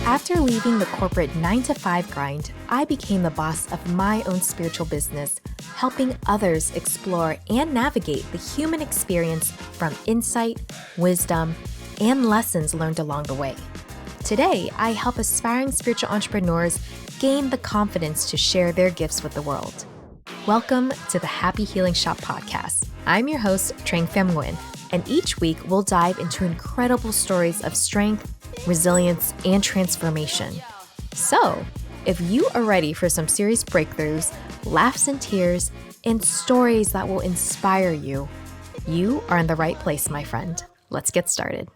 After leaving the corporate 9 to 5 grind, I became the boss of my own spiritual business, helping others explore and navigate the human experience from insight, wisdom, and lessons learned along the way. Today, I help aspiring spiritual entrepreneurs gain the confidence to share their gifts with the world. Welcome to the Happy Healing Shop podcast. I'm your host, Trang Nguyen, and each week we'll dive into incredible stories of strength, resilience, and transformation. So, if you are ready for some serious breakthroughs, laughs and tears, and stories that will inspire you, you are in the right place, my friend. Let's get started.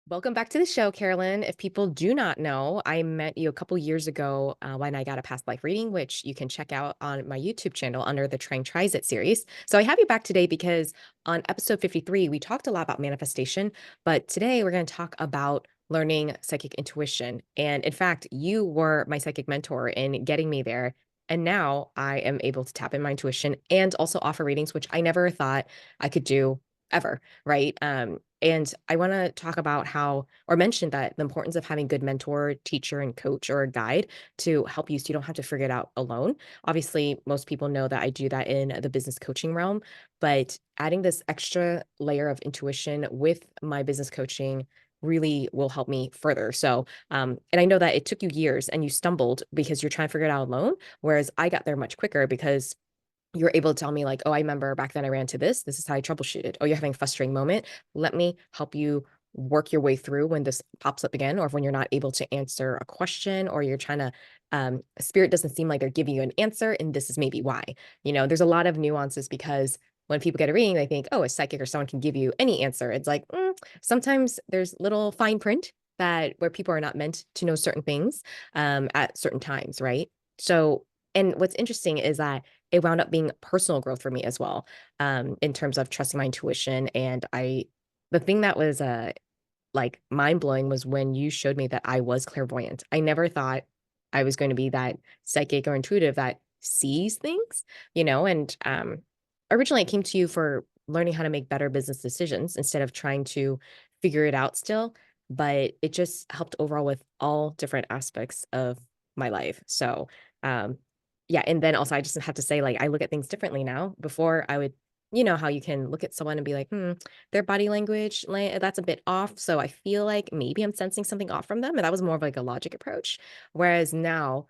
Welcome back to the show, Carolyn. If people do not know, I met you a couple years ago when I got a past life reading, which you can check out on my YouTube channel under the Trang Tries It series. So I have you back today because on episode 53, we talked a lot about manifestation, but today we're going to talk about learning psychic intuition. And in fact, you were my psychic mentor in getting me there. And now I am able to tap in my intuition and also offer readings, which I never thought I could do ever, right? And I want to talk about how, or mention that the importance of having good mentor, teacher, and coach or a guide to help you so you don't have to figure it out alone. Obviously, most people know that I do that in the business coaching realm, but adding this extra layer of intuition with my business coaching really will help me further. So, and I know that it took you years and you stumbled because you're trying to figure it out alone, whereas I got there much quicker because you're able to tell me like, oh, I remember back then I ran to this. This is how I troubleshooted. Oh, you're having a frustrating moment. Let me help you work your way through when this pops up again, or when you're not able to answer a question, or you're trying to, spirit doesn't seem like they're giving you an answer. And this is maybe why. There's a lot of nuances because when people get a reading, they think, oh, a psychic or someone can give you any answer. It's like, sometimes there's little fine print that where people are not meant to know certain things at certain times, right? So, and what's interesting is that it wound up being personal growth for me as well, in terms of trusting my intuition. And the thing that was like mind blowing was when you showed me that I was clairvoyant. I never thought I was going to be that psychic or intuitive that sees things, And originally, I came to you for learning how to make better business decisions instead of trying to figure it out still. But it just helped overall with all different aspects of my life. So, um, yeah, and then also I just have to say, like, I look at things differently now. Before I would, how you can look at someone and be like, their body language, that's a bit off. So I feel like maybe I'm sensing something off from them. And that was more of like a logic approach. Whereas now,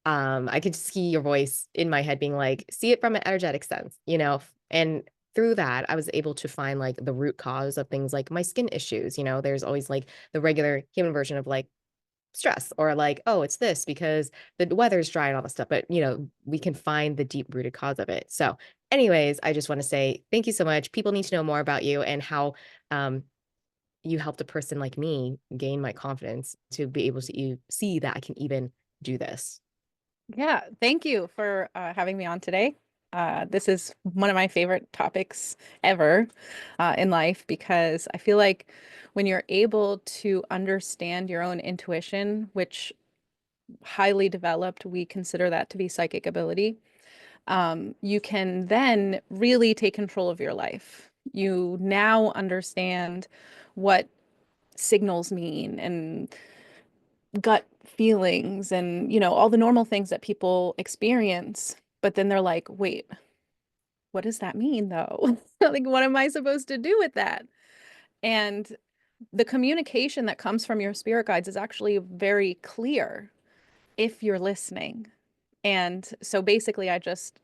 I could see your voice in my head being like, see it from an energetic sense, and through that, I was able to find like the root cause of things like my skin issues. There's always like the regular human version of like stress or like, oh, it's this because the weather's dry and all that stuff. But, we can find the deep rooted cause of it. So, anyways, I just want to say thank you so much. People need to know more about you and how um, you helped a person like me gain my confidence to be able to see that I can even do this. Yeah, thank you for having me on today. This is one of my favorite topics ever in life because I feel like when you're able to understand your own intuition, which highly developed, we consider that to be psychic ability, you can then really take control of your life. You now understand what signals mean and gut feelings and, all the normal things that people experience. But then they're like, wait, what does that mean though? Like, what am I supposed to do with that? And the communication that comes from your spirit guides is actually very clear if you're listening. And so basically, I just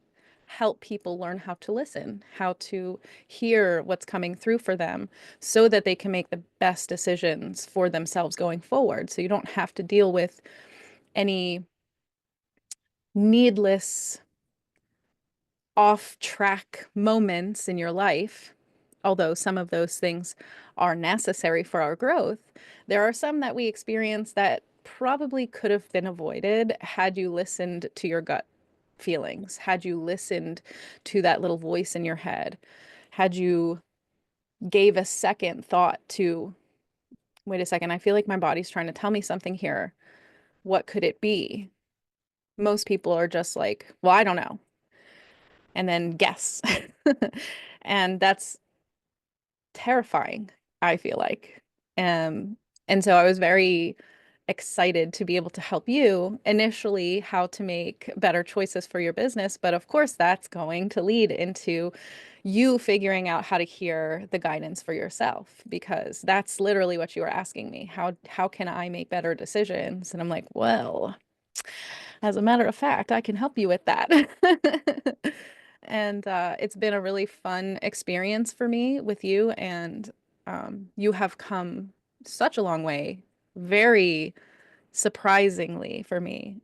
help people learn how to listen, how to hear what's coming through for them so that they can make the best decisions for themselves going forward. So you don't have to deal with any needless off track moments in your life, although some of those things are necessary for our growth, there are some that we experience that probably could have been avoided had you listened to your gut feelings, had you listened to that little voice in your head, had you gave a second thought to, wait a second, I feel like my body's trying to tell me something here. What could it be? Most people are just like, well, I don't know, and then guess. And that's terrifying, I feel like. And so I was very excited to be able to help you initially how to make better choices for your business. But of course, that's going to lead into you figuring out how to hear the guidance for yourself, because that's literally what you were asking me. How can I make better decisions? And I'm like, well, as a matter of fact, I can help you with that. And it's been a really fun experience for me with you, and you have come such a long way, very surprisingly for me,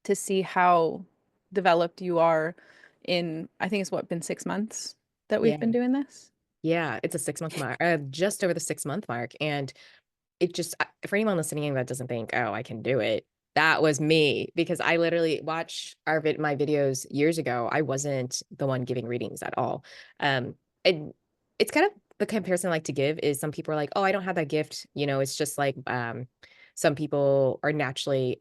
to see how developed you are in, I think it's what, been 6 months that we've Yeah. been doing this? Yeah, it's a 6 month mark, just over the 6 month mark. And it just, for anyone listening that doesn't think, oh, I can do it, that was me because I literally watched my videos years ago. I wasn't the one giving readings at all. And it's kind of the comparison I like to give is some people are like, oh, I don't have that gift. It's just like, some people are naturally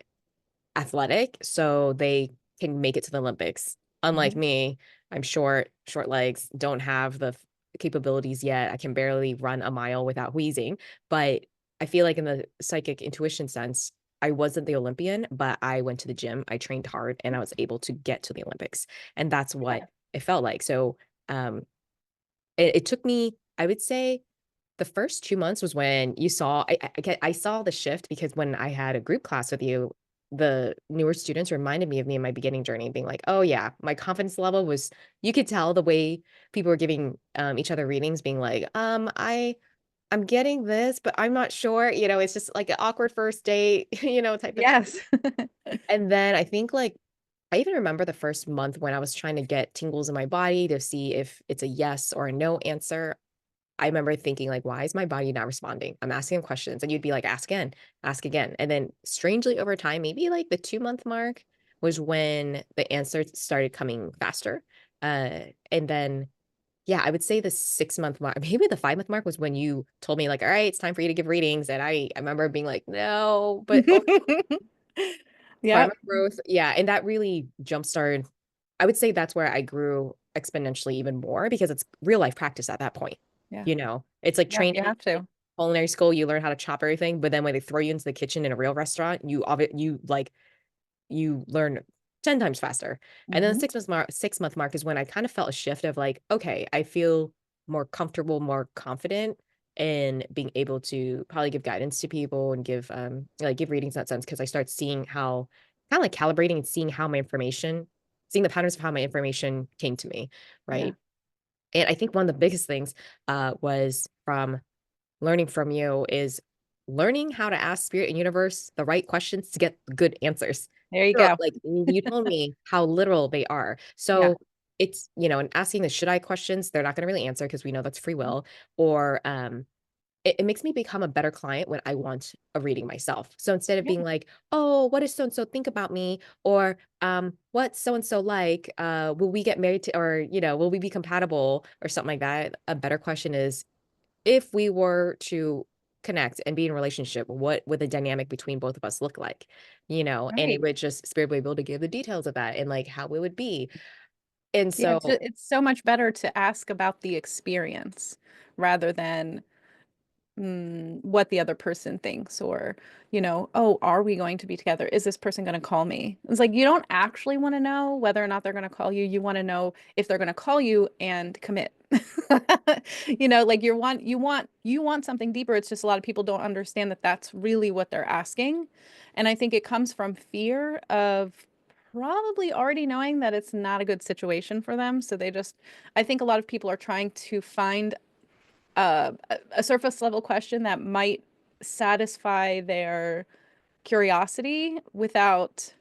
athletic, so they can make it to the Olympics. Unlike Mhm. me, I'm short legs, don't have the capabilities yet. I can barely run a mile without wheezing. But I feel like in the psychic intuition sense, I wasn't the Olympian, but I went to the gym, I trained hard, and I was able to get to the Olympics. And that's what Yeah. it felt like. So um it took me, I would say, the first 2 months was when you saw I saw the shift because when I had a group class with you, the newer students reminded me of me in my beginning journey, being like, "Oh, yeah." My confidence level was, you could tell the way people were giving, each other readings, being like, I'm getting this, but I'm not sure." It's just like an awkward first date, type of Yes. and then I think, like, I even remember the first month when I was trying to get tingles in my body to see if it's a yes or a no answer. I remember thinking like, "Why is my body not responding? I'm asking questions." And you'd be like, "Ask again, ask again." And then strangely over time, maybe like the 2 month mark was when the answers started coming faster. And then, yeah, I would say the 6 month mark, maybe the 5 month mark was when you told me like, "All right, it's time for you to give readings." And I remember being like, "No," but over Yep. karma growth, yeah, and that really jump started. I would say that's where I grew exponentially even more because it's real life practice at that point. Yeah. It's like Yeah, you training have to. culinary school, you learn how to chop everything, but then when they throw you into the kitchen in a real restaurant, you learn 10 times faster. And then the Hmm. 6 month mark is when I kind of felt a shift of like, okay, I feel more comfortable, more confident in being able to probably give guidance to people and give readings in that sense. Cause I start seeing how kind of like calibrating and seeing the patterns of how my information came to me. Yeah. Right. And I think one of the biggest things was from learning from you is learning how to ask spirit and universe the right questions to get good answers. There you So, go. like you told me how literal they are. Yeah. So it's, and asking the should I questions, they're not going to really answer because we know that's free will. Or it makes me become a better client when I want a reading myself. So instead of Yeah. being like, oh, what does so and so think about me? Or what's so and so like? Will we get married to, or will we be compatible or something like that? A better question is, if we were to connect and be in a relationship, what would the dynamic between both of us look like? And it Right. would just spirit would be able to give the details of that and like how it would be. And Yeah, so, it's so much better to ask about the experience rather than what the other person thinks, or, oh, are we going to be together? Is this person going to call me? It's like you don't actually want to know whether or not they're going to call you. You want to know if they're going to call you and commit. Like you want something deeper. It's just a lot of people don't understand that that's really what they're asking. And I think it comes from fear of probably already knowing that it's not a good situation for them. So I think a lot of people are trying to find a surface level question that might satisfy their curiosity without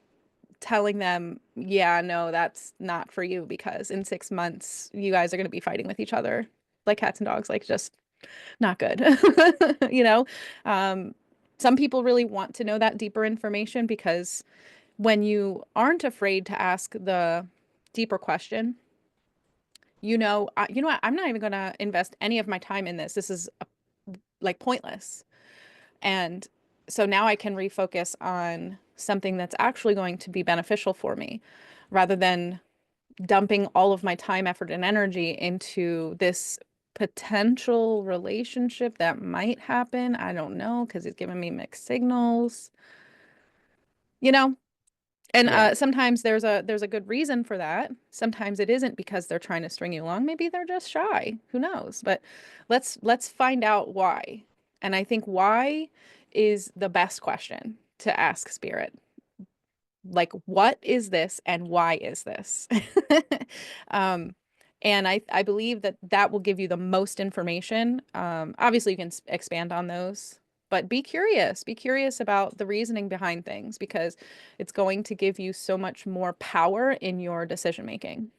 telling them, yeah, no, that's not for you because in 6 months you guys are going to be fighting with each other like cats and dogs, like just not good. You know, um, some people really want to know that deeper information because when you aren't afraid to ask the deeper question, you know what, I'm not even going to invest any of my time in this. This is like pointless. And so now I can refocus on something that's actually going to be beneficial for me rather than dumping all of my time, effort, and energy into this potential relationship that might happen. I don't know because he's giving me mixed signals, you know? And Yeah. sometimes there's a good reason for that. Sometimes it isn't because they're trying to string you along. Maybe they're just shy. Who knows? But let's find out why. And I think why is the best question to ask spirit. Like, what is this and why is this? Um, and I believe that that will give you the most information. Obviously, you can expand on those, but be curious. Be curious about the reasoning behind things because it's going to give you so much more power in your decision making.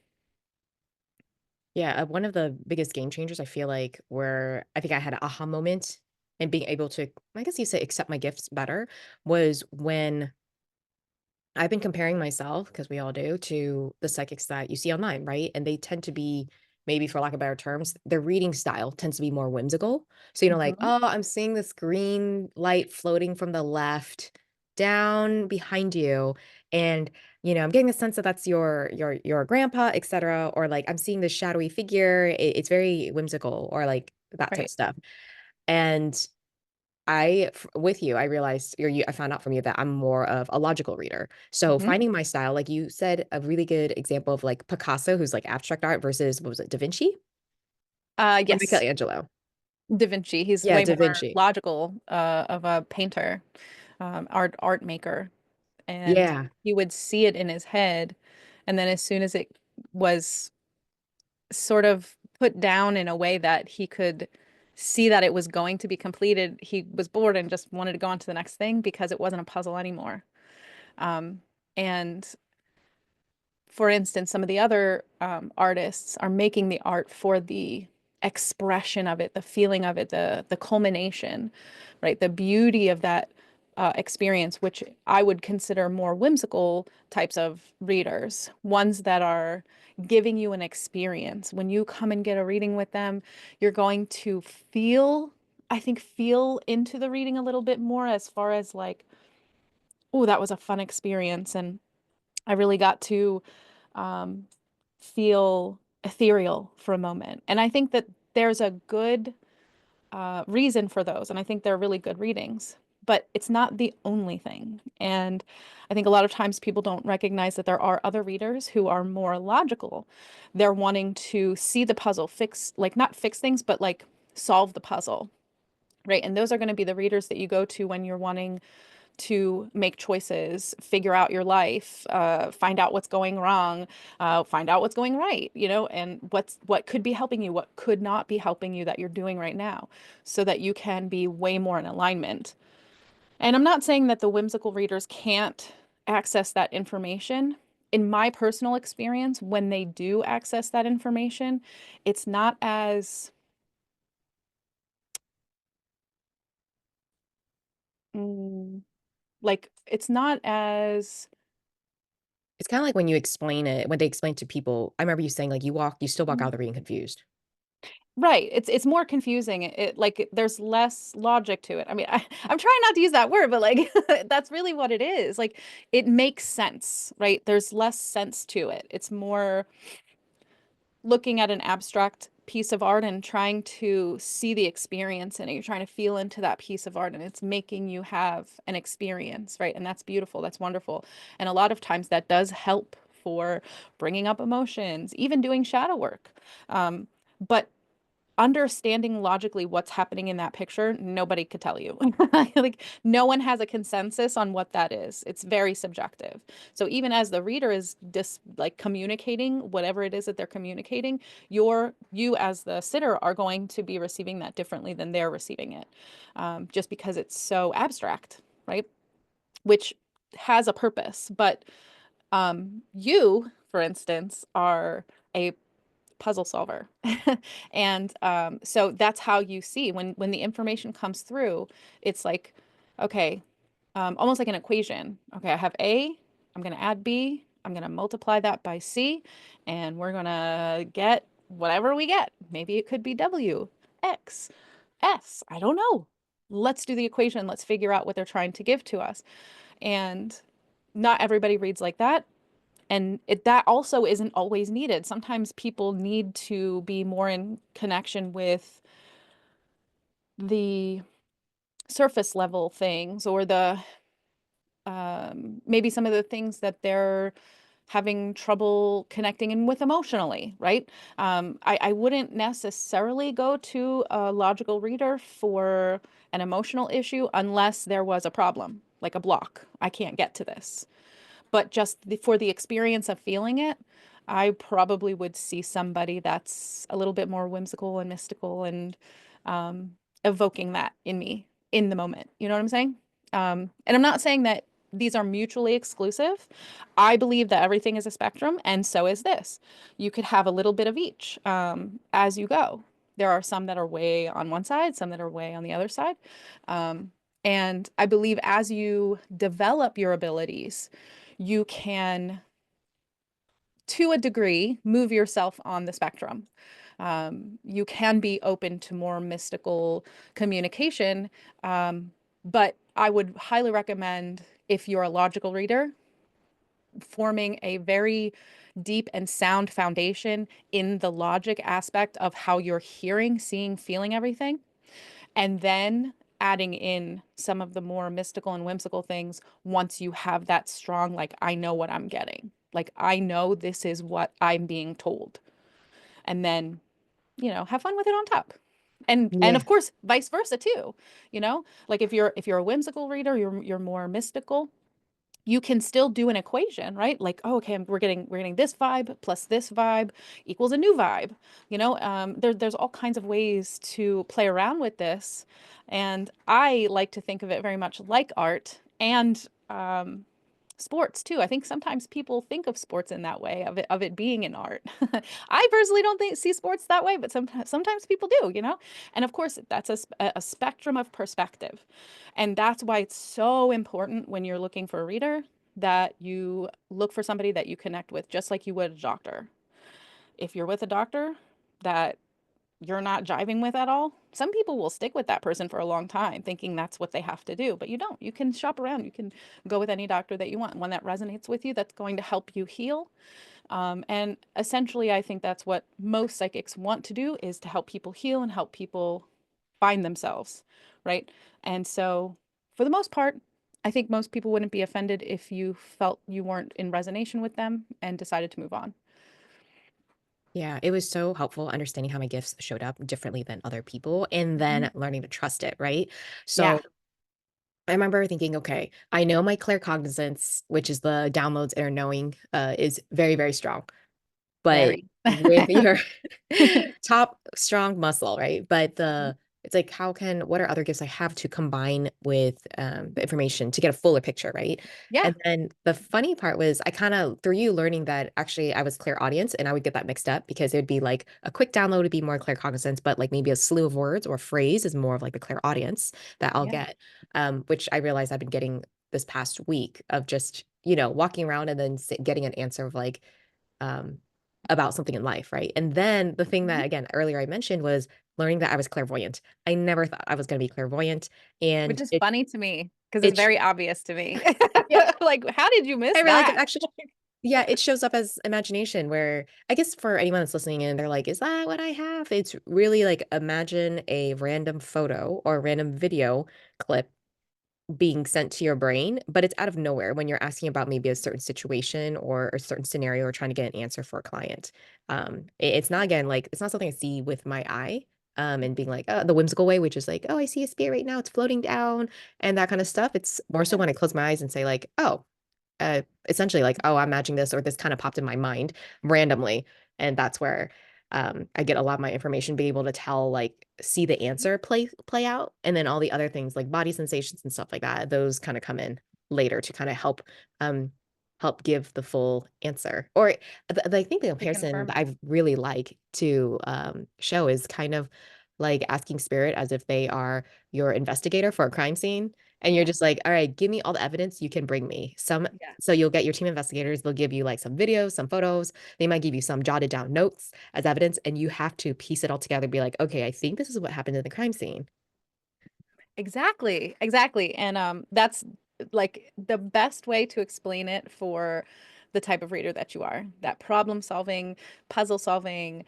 Yeah, one of the biggest game changers I feel like where I think I had an aha moment and being able to, I guess you say, accept my gifts better was when I've been comparing myself, because we all do, to the psychics that you see online, right? And they tend to be, maybe for lack of better terms, their reading style tends to be more whimsical. So, like, Mhm. oh, I'm seeing this green light floating from the left down behind you. And, I'm getting the sense that that's your grandpa, etc. Or like I'm seeing this shadowy figure. It's very whimsical or like that type of Right. stuff. And with you, I realized or I found out from you that I'm more of a logical reader. So Hmm. finding my style, like you said, a really good example of like Picasso, who's like abstract art versus what was it, Da Vinci or Yes, Michelangelo? Da Vinci. He's Yeah, way Da more Vinci. logical of a painter, art maker. And Yeah. he would see it in his head. And then as soon as it was sort of put down in a way that he could see that it was going to be completed, he was bored and just wanted to go on to the next thing because it wasn't a puzzle anymore. And for instance, some of the other artists are making the art for the expression of it, the feeling of it, the culmination, right? The beauty of that experience, which I would consider more whimsical types of readers, ones that are giving you an experience. When you come and get a reading with them, you're going to feel, I think, feel into the reading a little bit more as far as like, oh, that was a fun experience. And I really got to um, feel ethereal for a moment. And I think that there's a good reason for those. And I think they're really good readings, but it's not the only thing. And I think a lot of times people don't recognize that there are other readers who are more logical. They're wanting to see the puzzle, fix, like not fix things, but like solve the puzzle. Right. And those are going to be the readers that you go to when you're wanting to make choices, figure out your life, find out what's going wrong, find out what's going right, and what could be helping you, what could not be helping you that you're doing right now, so that you can be way more in alignment. And I'm not saying that the whimsical readers can't access that information. In my personal experience, when they do access that information, it's not as mm, like it's not as It's kind of like when you explain it, when they explain to people. I remember you saying like you still walk out of the reading confused. right. It's more confusing. There's less logic to it. I mean, I'm trying not to use that word, but like that's really what it is. Like it makes sense, right? There's less sense to it. It's more looking at an abstract piece of art and trying to see the experience in it. You're trying to feel into that piece of art and it's making you have an experience, right? And that's beautiful. That's wonderful. And a lot of times that does help for bringing up emotions, even doing shadow work. But understanding logically what's happening in that picture, nobody could tell you. Like no one has a consensus on what that is. It's very subjective. So even as the reader is like communicating whatever it is that they're communicating, you as the sitter are going to be receiving that differently than they're receiving it, just because it's so abstract, right? Which has a purpose, but you, for instance, are a puzzle solver. And so that's how you see when the information comes through, it's like, okay, almost like an equation. Okay, I have A, I'm going to add B, I'm going to multiply that by C, and we're going to get whatever we get. Maybe it could be W, X, S. I don't know. Let's do the equation. Let's figure out what they're trying to give to us. And not everybody reads like that. And that also isn't always needed. Sometimes people need to be more in connection with the surface level things, or the maybe some of the things that they're having trouble connecting in with emotionally, right? I wouldn't necessarily go to a logical reader for an emotional issue unless there was a problem, like a block. I can't get to this. But just for the experience of feeling it, I probably would see somebody that's a little bit more whimsical and mystical, and um, evoking that in me in the moment. You know what I'm saying? And I'm not saying that these are mutually exclusive. I believe that everything is a spectrum, and so is this. You could have a little bit of each as you go. There are some that are way on one side, some that are way on the other side. Um, and I believe as you develop your abilities, you can, to a degree, move yourself on the spectrum. You can be open to more mystical communication, but I would highly recommend, if you're a logical reader, forming a very deep and sound foundation in the logic aspect of how you're hearing, seeing, feeling everything, and then adding in some of the more mystical and whimsical things once you have that strong, like, I know what I'm getting. Like, I know this is what I'm being told. And then, have fun with it on top. And Yeah. of course, vice versa too. Like if you're a whimsical reader, you're more mystical, you can still do an equation, right? Like, oh, okay, we're getting this vibe plus this vibe equals a new vibe. There's all kinds of ways to play around with this, and I like to think of it very much like art and sports too. I think sometimes people think of sports in that way, of it being an art. I personally don't see sports that way, but sometimes people do. And of course, that's a spectrum of perspective. And that's why it's so important when you're looking for a reader that you look for somebody that you connect with, just like you would a doctor. If you're with a doctor that you're not jiving with at all, some people will stick with that person for a long time thinking that's what they have to do, but you don't. You can shop around. You can go with any doctor that you want, one that resonates with you, that's going to help you heal. And essentially, I think that's what most psychics want to do, is to help people heal and help people find themselves, right? And so, for the most part, I think most people wouldn't be offended if you felt you weren't in resonation with them and decided to move on. Yeah, it was so helpful understanding how my gifts showed up differently than other people and Mhm. then learning to trust it, right? Yeah, So I remember thinking, okay, I know my claircognizance, which is the downloads inner knowing, is very, very strong. But very. with your top strong muscle, right? But it's like, what are other gifts I have to combine with the information to get a fuller picture, right? Yeah, And then the funny part was I kind of, through you learning that actually I was clear audience and I would get that mixed up because it would be like a quick download would be more clear cognizance, but like maybe a slew of words or phrase is more of like the clear audience that I'll yeah, get, which I realized I've been getting this past week of just, walking around and then getting an answer of like, um, about something in life, right? And then the thing mhm. that, again, earlier I mentioned was learning that I was clairvoyant. I never thought I was going to be clairvoyant, Which and is it funny to me because it's it sh- very obvious to me. yeah, Like, how did you miss I realized it that? actually, yeah, it shows up as imagination. Where I guess for anyone that's listening in, they're like, "Is that what I have?" It's really like imagine a random photo or a random video clip being sent to your brain, but it's out of nowhere when you're asking about maybe a certain situation or a certain scenario or trying to get an answer for a client. It's not again like it's not something I see with my eye. And being like the whimsical way, which is like, oh, I see a spirit right now, it's floating down, and that kind of stuff. It's more so Yeah, when I close my eyes and say like, oh, essentially like, oh, I'm imagining this or this kind of popped in my mind randomly. And that's where I get a lot of my information, be able to tell, like, see the answer play out. And then all the other things like body sensations and stuff like that, those kind of come in later to kind of um help give the full answer. Or I think the to comparison confirm that it. I really like to show is kind of like asking spirit as if they are your investigator for a crime scene. And you're Yeah, just like, all right, give me all the evidence you can bring me. yeah. So you'll get your team investigators, they'll give you like some videos, some photos, they might give you some jotted down notes as evidence, and you have to piece it all together, be like, okay, I think this is what happened in the crime scene. Exactly, exactly. And that's like the best way to explain it for the type of reader that you are, that problem solving, puzzle solving,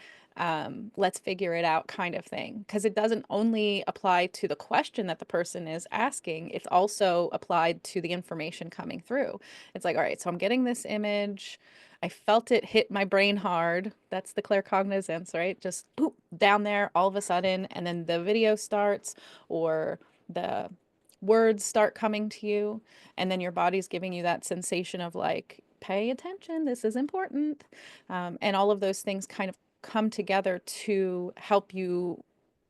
let's figure it out kind of thing. Because it doesn't only apply to the question that the person is asking, it's also applied to the information coming through. It's like, all right, so I'm getting this image. I felt it hit my brain hard. That's the claircognizance, right? Just poop down there all of a sudden, and then the video starts or the words start coming to you, and then your body's giving you that sensation of like, pay attention, this is important. And all of those things kind of come together to help you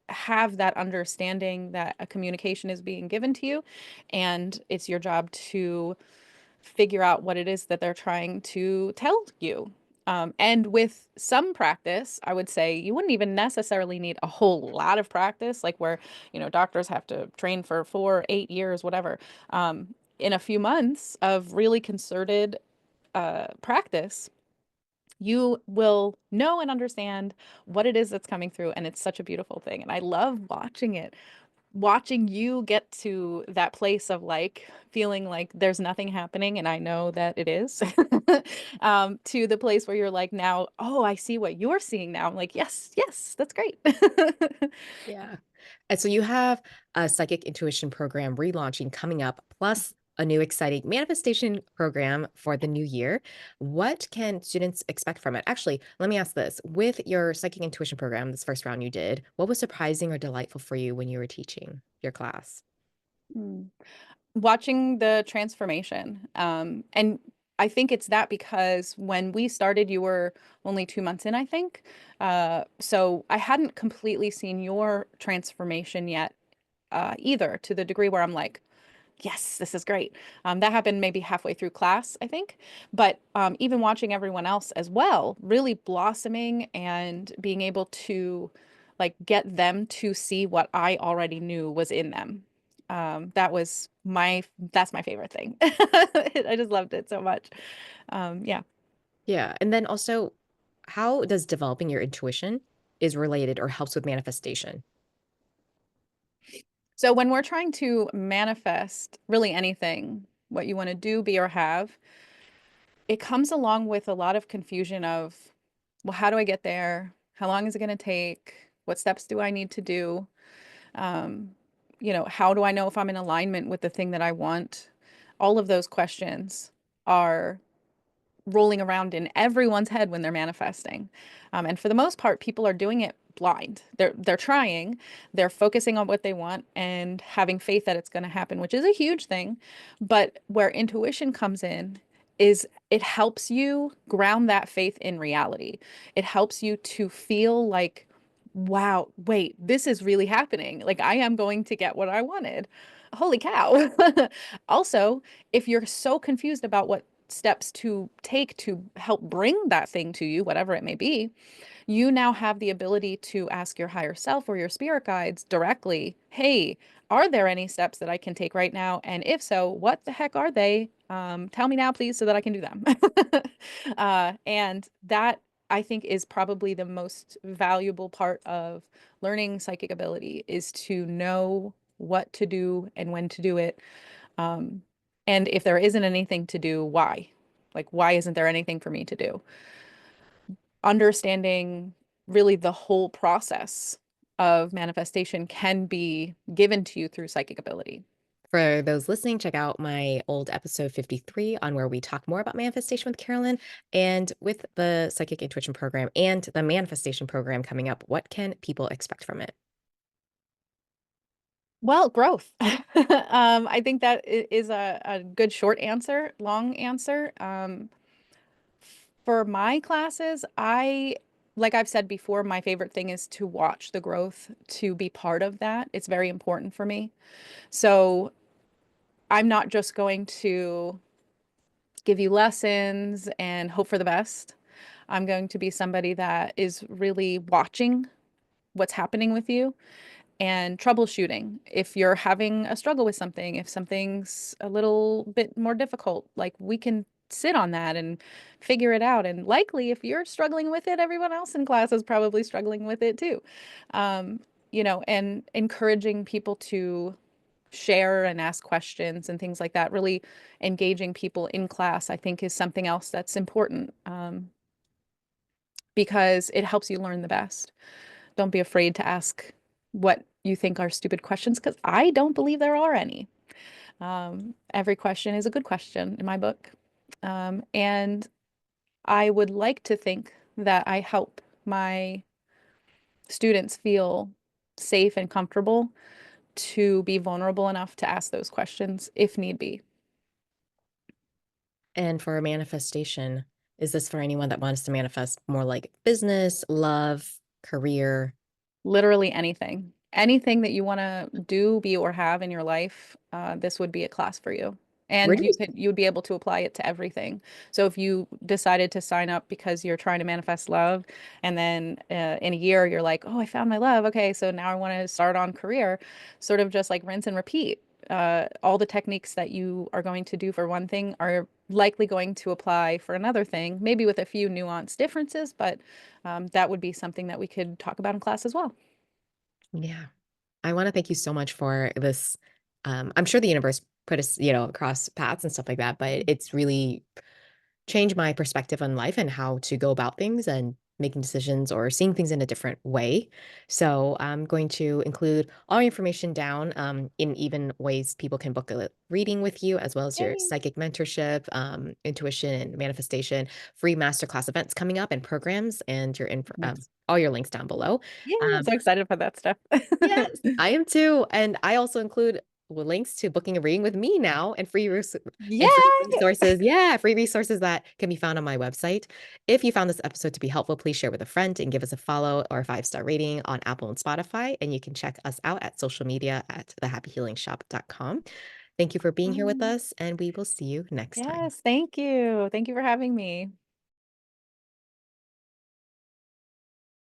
have that understanding that a communication is being given to you, and it's your job to figure out what it is that they're trying to tell you. And with some practice, I would say you wouldn't even necessarily need a whole lot of practice, like where, doctors have to train for 4, 8 years, whatever. In a few months of really concerted practice, you will know and understand what it is that's coming through. And it's such a beautiful thing. And I love watching it, watching you get to that place of like feeling like there's nothing happening, and I know that it is, to the place where you're like, now, oh, I see what you're seeing now. I'm like, yes, yes, that's great. Yeah. And so you have a psychic intuition program relaunching coming up, plus a new exciting manifestation program for the new year. What can students expect from it? Actually, let me ask this. With your psychic intuition program, this first round you did, what was surprising or delightful for you when you were teaching your class? Mm. Watching the transformation. And I think it's that because when we started, you were only 2 months in, I think. So I hadn't completely seen your transformation yet, either, to the degree where I'm like, yes, this is great. That happened maybe halfway through class, I think. But even watching everyone else as well, really blossoming and being able to like get them to see what I already knew was in them. That's my favorite thing. I just loved it so much. Yeah. Yeah. And then also, how does developing your intuition is related or helps with manifestation? So when we're trying to manifest really anything, what you want to do, be, or have, it comes along with a lot of confusion of, well, how do I get there? How long is it going to take? What steps do I need to do? Um, how do I know if I'm in alignment with the thing that I want? All of those questions are rolling around in everyone's head when they're manifesting. And for the most part, people are doing it blind. They're trying, they're focusing on what they want and having faith that it's going to happen, which is a huge thing. But where intuition comes in is it helps you ground that faith in reality. It helps you to feel like, wow, wait, this is really happening. Like I am going to get what I wanted. Holy cow. Also, if you're so confused about what steps to take to help bring that thing to you, whatever it may be, you now have the ability to ask your higher self or your spirit guides directly, hey, are there any steps that I can take right now? And if so, what the heck are they? Tell me now, please, so that I can do them. And that I think is probably the most valuable part of learning psychic ability is to know what to do and when to do it. Um, and if there isn't anything to do, why? Like, why isn't there anything for me to do? Understanding really the whole process of manifestation can be given to you through psychic ability. For those listening, check out my old episode 53 on where we talk more about manifestation with Carolyn. And with the psychic intuition program and the manifestation program coming up, what can people expect from it? Well, growth. I think that is a good short answer. Long answer. For my classes, like I've said before, my favorite thing is to watch the growth, to be part of that. It's very important for me. So I'm not just going to give you lessons and hope for the best. I'm going to be somebody that is really watching what's happening with you and troubleshooting. If you're having a struggle with something, if something's a little bit more difficult, like we can sit on that and figure it out. And likely, if you're struggling with it, everyone else in class is probably struggling with it too. And encouraging people to share and ask questions and things like that. Really engaging people in class, I think, is something else that's important, because it helps you learn the best. Don't be afraid to ask what you think are stupid questions, because I don't believe there are any. Every question is a good question in my book. And I would like to think that I help my students feel safe and comfortable to be vulnerable enough to ask those questions if need be. And for a manifestation, is this for anyone that wants to manifest more like business, love, career? Literally anything. Anything that you want to do, be, or have in your life, this would be a class for you. Where And do you you'd be able to apply it to everything. So if you decided to sign up because you're trying to manifest love, and then in a year you're like, oh, I found my love. Okay, so now I want to start on career, sort of just like rinse and repeat. All the techniques that you are going to do for one thing are likely going to apply for another thing, maybe with a few nuanced differences, but that would be something that we could talk about in class as well. Yeah. I wanna thank you so much for this, I'm sure the universe put us, across paths and stuff like that, but it's really changed my perspective on life and how to go about things and making decisions or seeing things in a different way. So I'm going to include all your information down, in even ways people can book a reading with you, as well as your Yay. psychic mentorship, intuition and manifestation, free masterclass events coming up and programs, and Nice. all your links down below. Yeah, I'm Um, so excited for that stuff. Yes, I am too, and I also include links to booking a reading with me now and free Yay! resources. Yeah, free resources that can be found on my website. If you found this episode to be helpful, please share with a friend and give us a follow or a 5-star rating on Apple and Spotify. And you can check us out at social media at thehappyhealingshop.com. Thank you for being here with Um, us, and we will see you next time. yes, thank you. Thank you for having me.